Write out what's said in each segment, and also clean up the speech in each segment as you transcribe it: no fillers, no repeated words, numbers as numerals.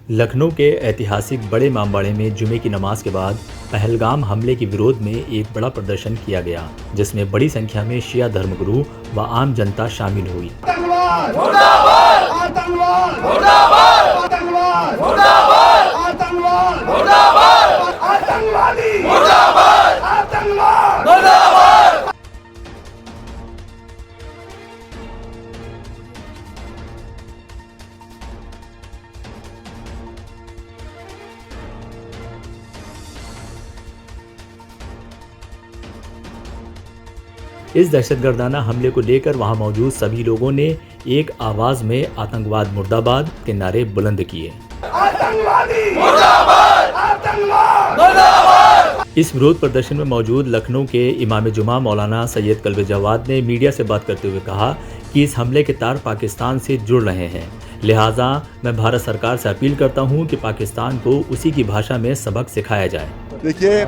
लखनऊ के ऐतिहासिक बड़े इमामबाड़े में जुमे की नमाज के बाद पहलगाम हमले के विरोध में एक बड़ा प्रदर्शन किया गया, जिसमें बड़ी संख्या में शिया धर्मगुरु व आम जनता शामिल हुई। आतंकवाद मुर्दाबाद, आतंकवाद मुर्दाबाद, आतंकवाद मुर्दाबाद, आतंकवाद मुर्दाबाद, आतंकवादी मुर्दाबाद, आतंकवाद मुर्दाबाद। इस दहशतगर्दाना हमले को लेकर वहां मौजूद सभी लोगों ने एक आवाज में आतंकवाद मुर्दाबाद के नारे बुलंद किए। आतंकवादी मुर्दाबाद, आतंकवाद मुर्दाबाद। इस विरोध प्रदर्शन में मौजूद लखनऊ के इमाम जुमा मौलाना सैयद कल्बे जवाद ने मीडिया से बात करते हुए कहा कि इस हमले के तार पाकिस्तान से जुड़ रहे हैं, लिहाजा मैं भारत सरकार से अपील करता हूं कि पाकिस्तान को उसी की भाषा में सबक सिखाया जाए। देखिए,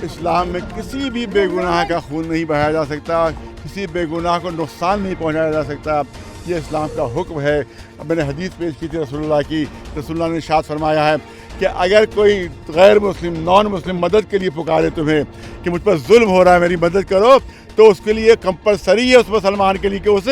इस्लाम में किसी भी बेगुनाह का खून नहीं बहाया जा सकता, किसी बेगुनाह को नुकसान नहीं पहुंचाया जा सकता। ये इस्लाम का हुक्म है। मैंने हदीस पेश की थी रसूलुल्लाह की। रसूलुल्लाह ने इरशाद फरमाया है कि अगर कोई गैर मुस्लिम नॉन मुस्लिम मदद के लिए पुकारे तुम्हें कि मुझ पर जुल्म हो रहा है, मेरी मदद करो, तो उसके लिए कंपलसरी है उस मुसलमान के लिए कि उस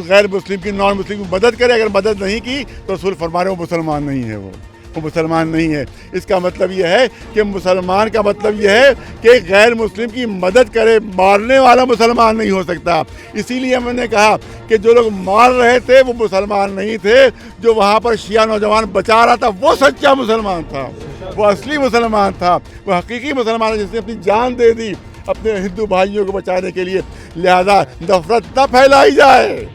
गैर मुस्लिम की नॉन मुस्लिम की मदद करे। अगर मदद नहीं की तो रसूल फरमा रहे वो मुसलमान नहीं है, वो मुसलमान नहीं है। इसका मतलब यह है कि मुसलमान का मतलब यह है कि गैर मुस्लिम की मदद करे, मारने वाला मुसलमान नहीं हो सकता। इसीलिए मैंने कहा कि जो लोग मार रहे थे वो मुसलमान नहीं थे, जो वहाँ पर शिया नौजवान बचा रहा था वो सच्चा मुसलमान था, वो असली मुसलमान था, वो हकीकी मुसलमान जिसने अपनी जान दे दी अपने हिंदू भाइयों को बचाने के लिए। लिहाजा नफरत न फैलाई जाए,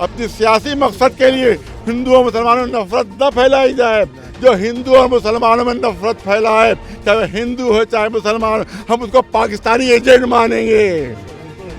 अपनी सियासी मकसद के लिए हिंदू और मुसलमानों में नफरत न फैलाई जाए। जो हिंदू और मुसलमानों में नफरत फैलाए, चाहे हिंदू हो चाहे मुसलमान, हम उसको पाकिस्तानी एजेंट मानेंगे।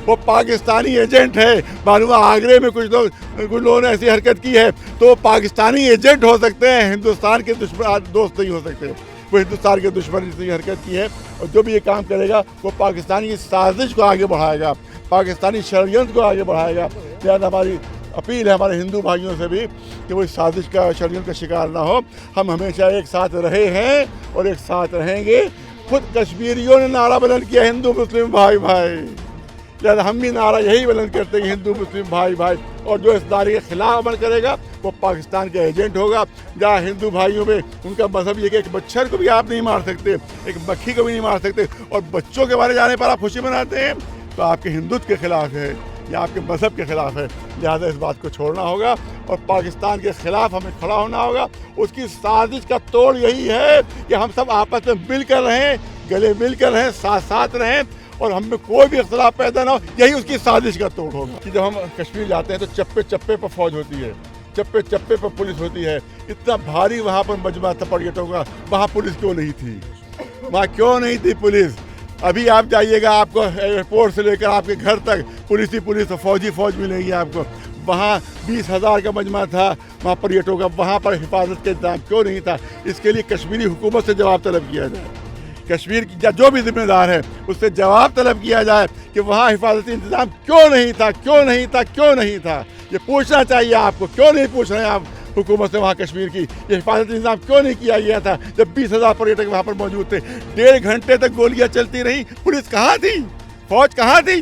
वो पाकिस्तानी एजेंट है। मालूम आगरे में कुछ लोगों ने ऐसी हरकत की है तो वो पाकिस्तानी एजेंट हो सकते हैं, हिंदुस्तान के दुश्मन दोस्त नहीं हो सकते। वो हिंदुस्तान के दुश्मन जिसने हरकत की है और जो भी ये काम करेगा वो पाकिस्तानी की साजिश को आगे बढ़ाएगा, पाकिस्तानी षड्यंत्र को आगे बढ़ाएगा। लिहाजा हमारी अपील है हमारे हिंदू भाइयों से भी कि वो इस साजिश का षड्यंत्र का शिकार ना हो। हम हमेशा एक साथ रहे हैं और एक साथ रहेंगे। खुद कश्मीरियों ने नारा बुलंद किया हिंदू मुस्लिम भाई भाई, लिहाजा हम भी नारा यही बुलंद करते हैं हिंदू मुस्लिम भाई भाई। और जो इस नारे के खिलाफ अमल करेगा वो पाकिस्तान का एजेंट होगा। जहाँ हिंदू भाइयों में उनका मजहब ये कि एक मच्छर को भी आप नहीं मार सकते, एक मक्खी को भी नहीं मार सकते, और बच्चों के बारे जाने पर आप खुशी मनाते हैं तो आपके हिंदुत्व के खिलाफ है या आपके मज़हब के ख़िलाफ़ है। लिहाजा इस बात को छोड़ना होगा और पाकिस्तान के ख़िलाफ़ हमें खड़ा होना होगा। उसकी साजिश का तोड़ यही है कि हम सब आपस में मिलकर रहें, गले मिलकर रहें, साथ साथ रहें और हम में कोई भी इख्तलाफ पैदा ना हो। यही उसकी साजिश का तोड़ होगा कि जब हम कश्मीर जाते हैं तो चप्पे चप्पे पर फ़ौज होती है, चप्पे चप्पे पर पुलिस होती है। इतना भारी वहाँ पर मजमा था पर्यटकों का, वहाँ पुलिस क्यों नहीं थी? वहाँ क्यों नहीं थी पुलिस? अभी आप जाइएगा, आपको एयरपोर्ट से लेकर आपके घर तक पुलिस ही पुलिस, फौज मिलेगी आपको। वहाँ 20,000 का मजमा था वहाँ पर्यटकों का, वहाँ पर हिफाजत का इंतजाम क्यों नहीं था? इसके लिए कश्मीरी हुकूमत से जवाब तलब किया जाए। कश्मीर की जो भी जिम्मेदार है उससे जवाब तलब किया जाए कि वहाँ हिफाजती इंतजाम क्यों नहीं था, क्यों नहीं था, क्यों नहीं था। ये पूछना चाहिए आपको। क्यों नहीं पूछ रहे हैं आप हुकूमत से वहाँ कश्मीर की? ये हिफाजती इंतजाम क्यों नहीं किया गया था जब 20,000 पर्यटक वहाँ पर मौजूद थे? 1.5 घंटे तक गोलियाँ चलती रही। पुलिस कहाँ थी? फौज कहाँ थी?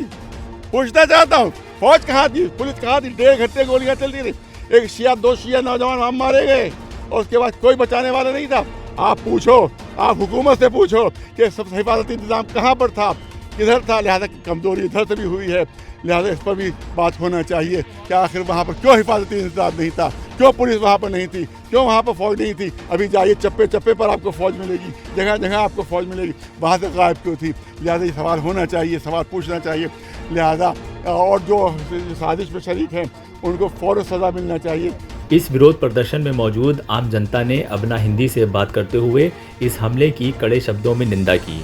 पूछना चाहता हूँ, फौज कहाँ थी? पुलिस कहाँ थी? 1.5 घंटे गोलियाँ चलती रही। एक शिया 2 शिया नौजवान वहाँ मारे गए और उसके बाद कोई बचाने वाला नहीं था। आप पूछो, आप हुकूमत से पूछो कि सब हिफाजती इंतजाम कहाँ पर था, किधर था। लिहाजा कमजोरी इधर से भी हुई है, लिहाजा इस पर भी बात होना चाहिए कि आखिर वहाँ पर क्यों हिफाजती इंतजाम नहीं था, क्यों पुलिस वहाँ पर नहीं थी, क्यों वहाँ पर फ़ौज नहीं थी। अभी जाइए, चप्पे चप्पे पर आपको फ़ौज मिलेगी, जगह जगह आपको फ़ौज मिलेगी, वहाँ से गायब क्यों थी? लिहाजा ये सवाल होना चाहिए, सवाल पूछना चाहिए। लिहाजा और जो साजिश में शरीक हैं उनको फ़ौरन सज़ा मिलना चाहिए। इस विरोध प्रदर्शन में मौजूद आम जनता ने अबना हिंदी से बात करते हुए इस हमले की कड़े शब्दों में निंदा की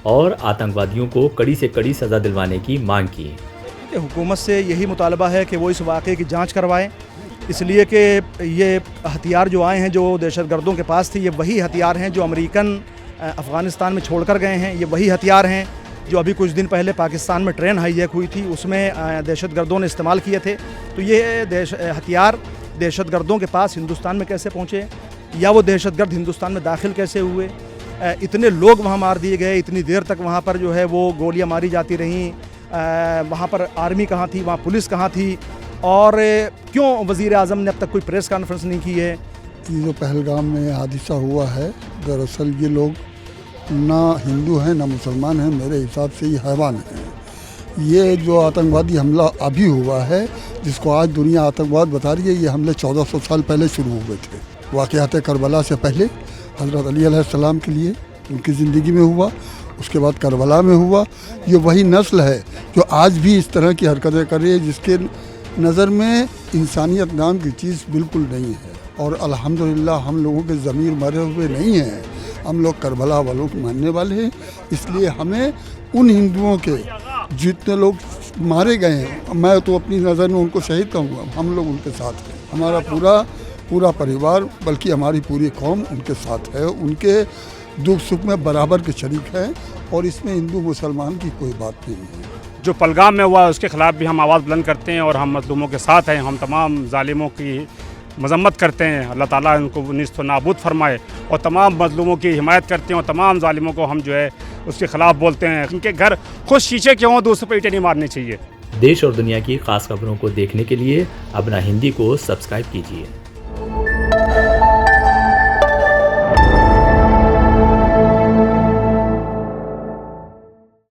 और आतंकवादियों को कड़ी से कड़ी सज़ा दिलवाने की मांग की। हुकूमत से यही मुतालबा है कि वो इस वाक़े की जांच करवाएं, इसलिए कि ये हथियार जो आए हैं जो दहशतगर्दों के पास थे, ये वही हथियार हैं जो अमेरिकन अफ़गानिस्तान में छोड़ कर गए हैं। ये वही हथियार हैं जो अभी कुछ दिन पहले पाकिस्तान में ट्रेन हाईजैक हुई थी, उसमें दहशतगर्दों ने इस्तेमाल किए थे। तो ये हथियार दहशतगर्दों के पास हिंदुस्तान में कैसे पहुँचे, या वो दहशतगर्द हिंदुस्तान में दाखिल कैसे हुए, इतने लोग वहाँ मार दिए गए, इतनी देर तक वहाँ पर जो है वो गोलियाँ मारी जाती रहीं, वहाँ पर आर्मी कहाँ थी, वहाँ पुलिस कहाँ थी, और क्यों वज़ीर आज़म ने अब तक कोई प्रेस कॉन्फ्रेंस नहीं की है। ये जो पहलगाम में हादसा हुआ है, दरअसल ये लोग ना हिंदू हैं ना मुसलमान हैं, मेरे हिसाब से ये हैवान हैं। ये जो आतंकवादी हमला अभी हुआ है, जिसको आज दुनिया आतंकवाद बता रही है, ये हमले 1400 साल पहले शुरू हुए थे। वाक़यात करबला से पहले हज़रत अली अलैहिस्सलाम के लिए उनकी ज़िंदगी में हुआ, उसके बाद करबला में हुआ। ये वही नस्ल है जो आज भी इस तरह की हरकतें कर रही है, जिसके नज़र में इंसानियत नाम की चीज़ बिल्कुल नहीं है। और अल्हम्दुलिल्लाह हम लोगों के ज़मीर मरे हुए नहीं हैं, हम लोग करबला वालों को मानने वाले हैं। इसलिए हमें उन हिंदुओं के जितने लोग मारे गए हैं, मैं तो अपनी नज़र में उनको शहीद कहूँगा, हम लोग उनके साथ हैं। हमारा पूरा परिवार, बल्कि हमारी पूरी कौम उनके साथ है, उनके दुख सुख में बराबर के शरीक हैं, और इसमें हिंदू मुसलमान की कोई बात नहीं है। जो पहलगाम में हुआ उसके ख़िलाफ़ भी हम आवाज़ बुलंद करते हैं और हम मज़लूमों के साथ हैं। हम तमाम ज़ालिमों की मज़म्मत करते हैं, अल्लाह ताला इनको निस्त नाबूद फरमाए, और तमाम मज़लूमों की हिमायत करते हैं, और तमाम ज़ालिमों को हम जो है उसके ख़िलाफ़ बोलते हैं। उनके घर खुद शीशे क्यों हों, दूसरों पर ईंटें नहीं मारनी चाहिए। देश और दुनिया की खास खबरों को देखने के लिए अपना हिंदी को सब्सक्राइब कीजिए।